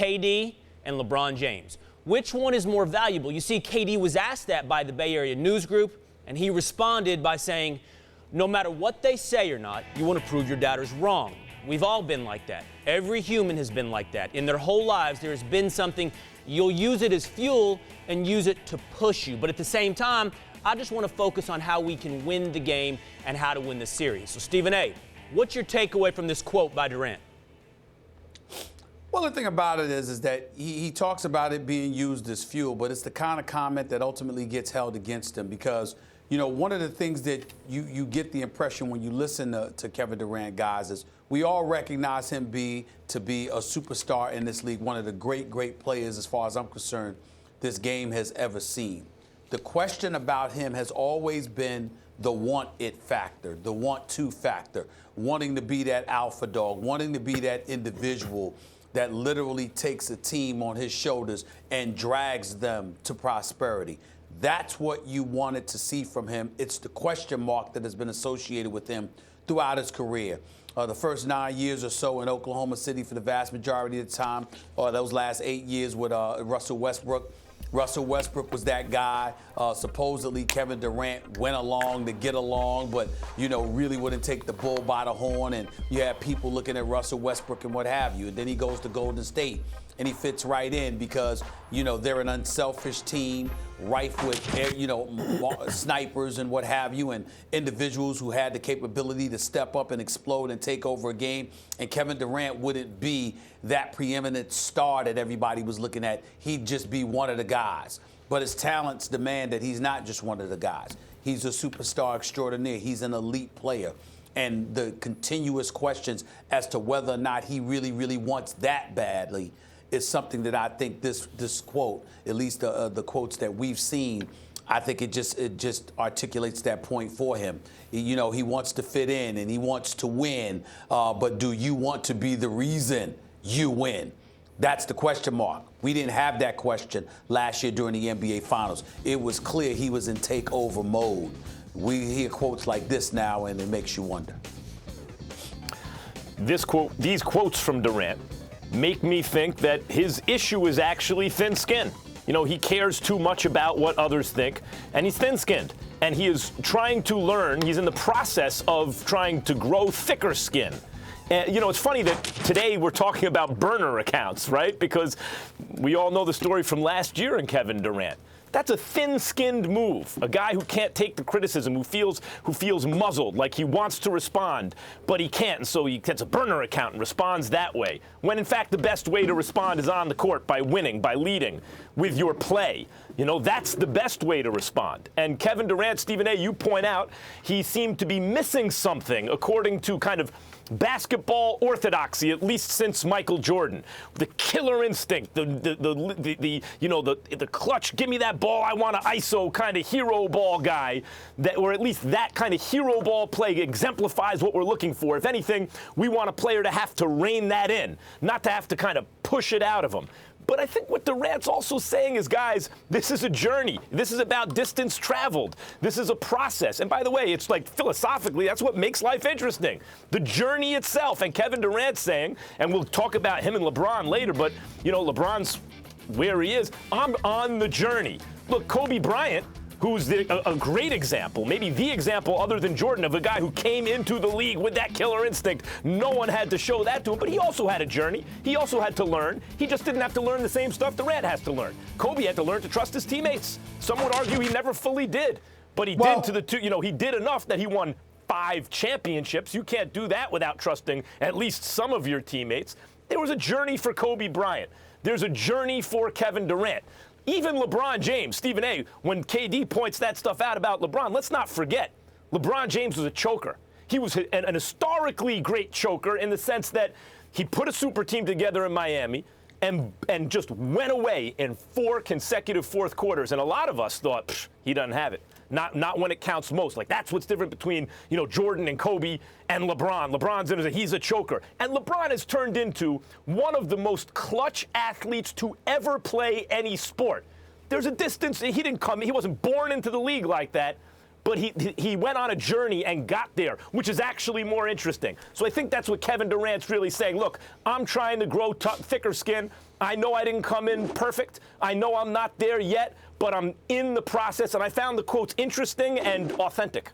KD and LeBron James. Which one is more valuable? You see, KD was asked that by the Bay Area News Group, and he responded by saying, no matter what they say or not, you want to prove your doubters wrong. We've all been like that. Every human has been like that. In their whole lives, there has been something. You'll use it as fuel and use it to push you. But at the same time, I just want to focus on how we can win the game and how to win the series. So, Stephen A., what's your takeaway from this quote by Durant? Well, the thing about it is that he talks about it being used as fuel, but it's the kind of comment that ultimately gets held against him because, you know, one of the things that you get the impression when you listen to Kevin Durant, guys, is we all recognize him to be a superstar in this league, one of the great players, as far as I'm concerned, this game has ever seen. The question about him has always been the want-it factor, the want-to factor, wanting to be that alpha dog, wanting to be that individual that literally takes a team on his shoulders and drags them to prosperity. That's what you wanted to see from him. It's the question mark that has been associated with him throughout his career. The first 9 years or so in Oklahoma City for the vast majority of the time, or those last 8 years with Russell Westbrook. Russell Westbrook was that guy. Supposedly Kevin Durant went along to get along, but, you know, really wouldn't take the bull by the horn. And you have people looking at Russell Westbrook and what have you. And then he goes to Golden State, and he fits right in because, you know, they're an unselfish team, rife with, you know, snipers and what have you, and individuals who had the capability to step up and explode and take over a game. And Kevin Durant wouldn't be that preeminent star that everybody was looking at. He'd just be one of the guys. But his talents demand that he's not just one of the guys. He's a superstar extraordinaire. He's an elite player. And the continuous questions as to whether or not he really wants that badly is something that I think this quote, at least the quotes that we've seen, I think it just articulates that point for him. You know, he wants to fit in and he wants to win, but do you want to be the reason you win? That's the question mark. We didn't have that question last year during the NBA Finals. It was clear he was in takeover mode. We hear quotes like this now, and it makes you wonder. These quotes from Durant make me think that his issue is actually thin skin. You know, he cares too much about what others think, and he's thin-skinned. And he is trying to learn. He's in the process of trying to grow thicker skin. And, you know, it's funny that today we're talking about burner accounts, right? Because we all know the story from last year in Kevin Durant. That's a thin-skinned move. A guy who can't take the criticism, who feels muzzled, like he wants to respond, but he can't, and so he gets a burner account and responds that way. When, in fact, the best way to respond is on the court, by winning, by leading with your play. You know, that's the best way to respond. And Kevin Durant, Stephen A., you point out, he seemed to be missing something, according to kind of basketball orthodoxy, at least since Michael Jordan. The killer instinct, the clutch, give me that ball, I want an ISO kind of hero ball guy, that, or at least that kind of hero ball play exemplifies what we're looking for. If anything, we want a player to have to rein that in, not to have to kind of push it out of him. But I think what Durant's also saying is, guys, this is a journey. This is about distance traveled. This is a process. And by the way, it's like philosophically, that's what makes life interesting. The journey itself. And Kevin Durant's saying, and we'll talk about him and LeBron later, but, you know, LeBron's where he is. I'm on the journey. Look, Kobe Bryant, who's a great example, maybe the example other than Jordan, of a guy who came into the league with that killer instinct. No one had to show that to him, but he also had a journey. He also had to learn. He just didn't have to learn the same stuff Durant has to learn. Kobe had to learn to trust his teammates. Some would argue he never fully did, but he did to the two. You know, he did enough that he won 5 championships. You can't do that without trusting at least some of your teammates. There was a journey for Kobe Bryant. There's a journey for Kevin Durant. Even LeBron James, Stephen A., when KD points that stuff out about LeBron, let's not forget, LeBron James was a choker. He was an historically great choker in the sense that he put a super team together in Miami and just went away in 4 consecutive fourth quarters. And a lot of us thought, he doesn't have it. Not when it counts most. Like, that's what's different between, you know, Jordan and Kobe and LeBron. He's a choker. And LeBron has turned into one of the most clutch athletes to ever play any sport. There's a distance. He wasn't born into the league like that, but he went on a journey and got there, which is actually more interesting. So I think that's what Kevin Durant's really saying. Look, I'm trying to grow thicker skin. I know I didn't come in perfect. I know I'm not there yet, but I'm in the process, and I found the quotes interesting and authentic.